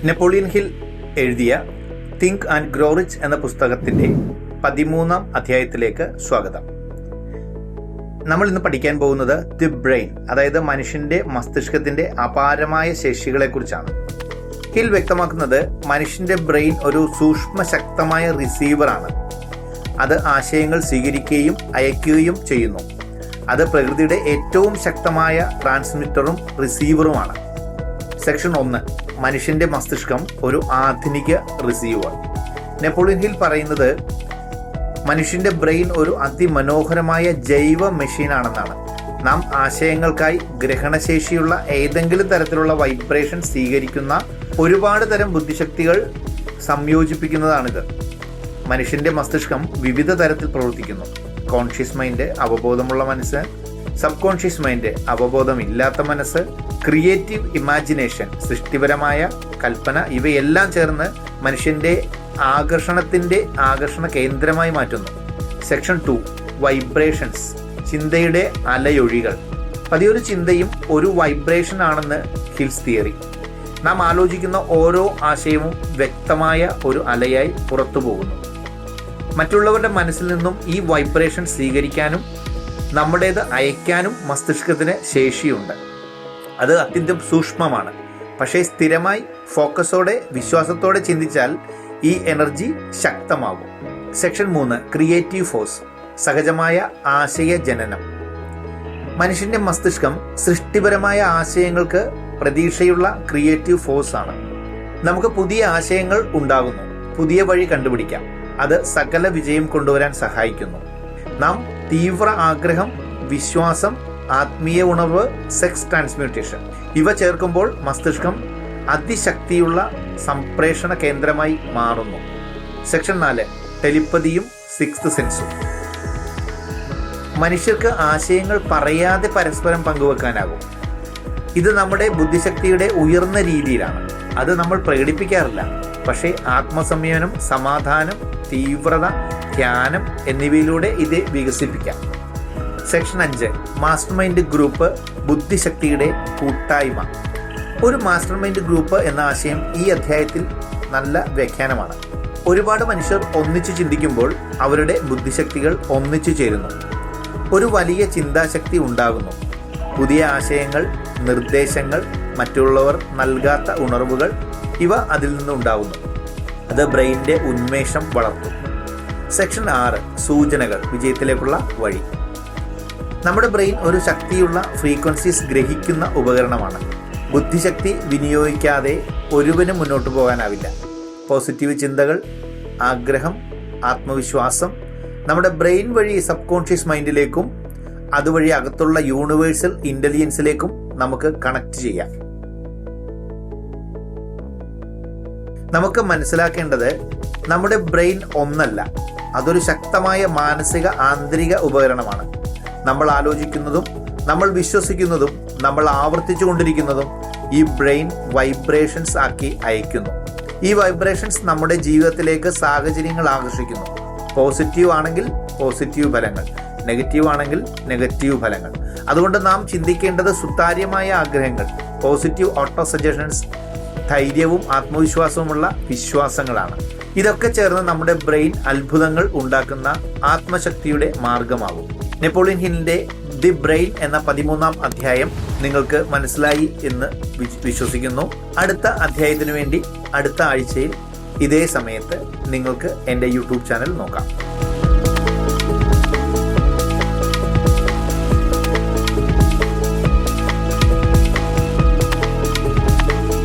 Napoleon hill എഴുതിയ think and grow rich എന്ന പുസ്തകത്തിൻ്റെ 13-ാം അധ്യായത്തിലേക്ക് സ്വാഗതം. നമ്മൾ ഇന്ന് പഠിക്കാൻ പോകുന്നത് ദി ബ്രെയിൻ, അതായത് മനുഷ്യൻ്റെ മസ്തിഷ്കത്തിൻ്റെ അപാരമായ ശേഷികളെക്കുറിച്ചാണ്. ഹിൽ വ്യക്തമാക്കുന്നത് മനുഷ്യൻ്റെ ബ്രെയിൻ ഒരു സൂക്ഷ്മ ശക്തമായ റിസീവറാണ്. അത് ആശയങ്ങൾ സ്വീകരിക്കുകയും അയക്കുകയും ചെയ്യുന്നു. അത് പ്രകൃതിയുടെ ഏറ്റവും ശക്തമായ ട്രാൻസ്മിറ്ററും റിസീവറുമാണ്. സെക്ഷൻ 1, മനുഷ്യൻ്റെ മസ്തിഷ്കം ഒരു ആധുനിക റിസീവർ. നെപ്പോളിയൻ ഹിൽ പറയുന്നത് മനുഷ്യൻ്റെ ബ്രെയിൻ ഒരു അതിമനോഹരമായ ജൈവ മെഷീനാണെന്നാണ്. നാം ആശയങ്ങൾക്കായി ഗ്രഹണശേഷിയുള്ള ഏതെങ്കിലും തരത്തിലുള്ള വൈബ്രേഷൻ സ്വീകരിക്കുന്ന ഒരുപാട് തരം ബുദ്ധിശക്തികൾ സംയോജിപ്പിക്കുന്നതാണിത്. മനുഷ്യൻ്റെ മസ്തിഷ്കം വിവിധ തരത്തിൽ പ്രവർത്തിക്കുന്നു. കോൺഷ്യസ് മൈൻഡ്, അവബോധമുള്ള മനസ്സ്; സബ് കോൺഷ്യസ് മൈൻഡ്, അവബോധമില്ലാത്ത മനസ്സ്; ക്രിയേറ്റീവ് ഇമാജിനേഷൻ, സൃഷ്ടിപരമായ കൽപ്പന. ഇവയെല്ലാം ചേർന്ന് മനുഷ്യൻ്റെ ആകർഷണ കേന്ദ്രമായി മാറ്റുന്നു. സെക്ഷൻ 2, വൈബ്രേഷൻസ്, ചിന്തയുടെ അലയൊഴികൾ. പതിയൊരു ചിന്തയും ഒരു വൈബ്രേഷൻ ആണെന്ന് ഹിൽസ് തിയറി. നാം ആലോചിക്കുന്ന ഓരോ ആശയവും വ്യക്തമായ ഒരു അലയായി പുറത്തു പോകുന്നു. മറ്റുള്ളവരുടെ മനസ്സിൽ നിന്നും ഈ വൈബ്രേഷൻ സ്വീകരിക്കാനും നമ്മുടേത് അയക്കാനും മസ്തിഷ്കത്തിന് ശേഷിയുണ്ട്. അത് അത്യന്തം സൂക്ഷ്മമാണ്. പക്ഷേ സ്ഥിരമായി ഫോക്കസോടെ വിശ്വാസത്തോടെ ചിന്തിച്ചാൽ ഈ എനർജി ശക്തമാകും. സെക്ഷൻ 3, ക്രിയേറ്റീവ് ഫോഴ്സ്, സഹജമായ ആശയജനനം. മനുഷ്യൻ്റെ മസ്തിഷ്കം സൃഷ്ടിപരമായ ആശയങ്ങൾക്ക് പ്രതീക്ഷയുള്ള ക്രിയേറ്റീവ് ഫോഴ്സ് ആണ്. നമുക്ക് പുതിയ ആശയങ്ങൾ ഉണ്ടാകുന്നു, പുതിയ വഴി കണ്ടുപിടിക്കാം. അത് സകല വിജയം കൊണ്ടുവരാൻ സഹായിക്കുന്നു. നാം തീവ്ര ആഗ്രഹം, വിശ്വാസം, ആത്മീയ ഉണർവ്, സെക്സ് ട്രാൻസ്മ്യൂട്ടേഷൻ ഇവ ചേർക്കുമ്പോൾ മസ്തിഷ്കം അതിശക്തിയുള്ള സംപ്രേഷണ കേന്ദ്രമായി മാറുന്നു. സെക്ഷൻ 4, ടെലിപ്പതിയും സിക്സ്ത് സെൻസും. മനുഷ്യർക്ക് ആശയങ്ങൾ പറയാതെ പരസ്പരം പങ്കുവെക്കാനാകും. ഇത് നമ്മുടെ ബുദ്ധിശക്തിയുടെ ഉയർന്ന രീതിയിലാണ്. അത് നമ്മൾ പ്രകടിപ്പിക്കാറില്ല. പക്ഷേ ആത്മസംയമനം, സമാധാനം, തീവ്രത, ധ്യാനം എന്നിവയിലൂടെ ഇത് വികസിപ്പിക്കാം. സെക്ഷൻ 5, മാസ്റ്റർ മൈൻഡ് ഗ്രൂപ്പ്, ബുദ്ധിശക്തിയുടെ കൂട്ടായ്മ. ഒരു മാസ്റ്റർ മൈൻഡ് ഗ്രൂപ്പ് എന്ന ആശയം ഈ അധ്യായത്തിൽ നല്ല വ്യാഖ്യാനമാണ്. ഒരുപാട് മനുഷ്യർ ഒന്നിച്ചു ചിന്തിക്കുമ്പോൾ അവരുടെ ബുദ്ധിശക്തികൾ ഒന്നിച്ചു ചേരുന്നു. ഒരു വലിയ ചിന്താശക്തി ഉണ്ടാകുന്നു. പുതിയ ആശയങ്ങൾ, നിർദ്ദേശങ്ങൾ, മറ്റുള്ളവർ നൽകാത്ത ഉണർവുകൾ, ഇവ അതിൽ നിന്നുണ്ടാകുന്നു. അത് ബ്രെയിനിൻ്റെ ഉന്മേഷം വളർത്തും. സെക്ഷൻ 6, സൂചനകൾ, വിജയത്തിലേക്കുള്ള വഴി. നമ്മുടെ ബ്രെയിൻ ഒരു ശക്തിയുള്ള ഫ്രീക്വൻസീസ് ഗ്രഹിക്കുന്ന ഉപകരണമാണ്. ബുദ്ധിശക്തി വിനിയോഗിക്കാതെ ഒരുവനും മുന്നോട്ട് പോകാനാവില്ല. പോസിറ്റീവ് ചിന്തകൾ, ആഗ്രഹം, ആത്മവിശ്വാസം നമ്മുടെ ബ്രെയിൻ വഴി സബ് കോൺഷ്യസ് മൈൻഡിലേക്കും അതുവഴി അകത്തുള്ള യൂണിവേഴ്സൽ ഇൻ്റലിജൻസിലേക്കും നമുക്ക് കണക്ട് ചെയ്യാം. നമുക്ക് മനസ്സിലാക്കേണ്ടത് നമ്മുടെ ബ്രെയിൻ ഒന്നല്ല, അതൊരു ശക്തമായ മാനസിക ആന്തരിക ഉപകരണമാണ്. നമ്മൾ ആലോചിക്കുന്നതും നമ്മൾ വിശ്വസിക്കുന്നതും നമ്മൾ ആവർത്തിച്ചു കൊണ്ടിരിക്കുന്നതും ഈ ബ്രെയിൻ വൈബ്രേഷൻസ് ആക്കി അയക്കുന്നു. ഈ വൈബ്രേഷൻസ് നമ്മുടെ ജീവിതത്തിലേക്ക് സാഹചര്യങ്ങൾ ആകർഷിക്കുന്നു. പോസിറ്റീവ് ആണെങ്കിൽ പോസിറ്റീവ് ഫലങ്ങൾ, നെഗറ്റീവ് ആണെങ്കിൽ നെഗറ്റീവ് ഫലങ്ങൾ. അതുകൊണ്ട് നാം ചിന്തിക്കേണ്ടത് സുതാര്യമായ ആഗ്രഹങ്ങൾ, പോസിറ്റീവ് ഓട്ടോ സജഷൻസ്, ധൈര്യവും ആത്മവിശ്വാസവുമുള്ള വിശ്വാസങ്ങളാണ്. ഇതൊക്കെ ചേർന്ന് നമ്മുടെ ബ്രെയിൻ അത്ഭുതങ്ങൾ ഉണ്ടാക്കുന്ന ആത്മശക്തിയുടെ മാർഗമാകും. നെപ്പോളിയൻ ഹിലിൻ്റെ ദി ബ്രെയിൻ എന്ന 13-ാം അധ്യായം നിങ്ങൾക്ക് മനസ്സിലായി എന്ന് വിശ്വസിക്കുന്നു. അടുത്ത അധ്യായത്തിനു വേണ്ടി അടുത്ത ആഴ്ചയിൽ ഇതേ സമയത്ത് നിങ്ങൾക്ക് എൻ്റെ യൂട്യൂബ് ചാനൽ നോക്കാം.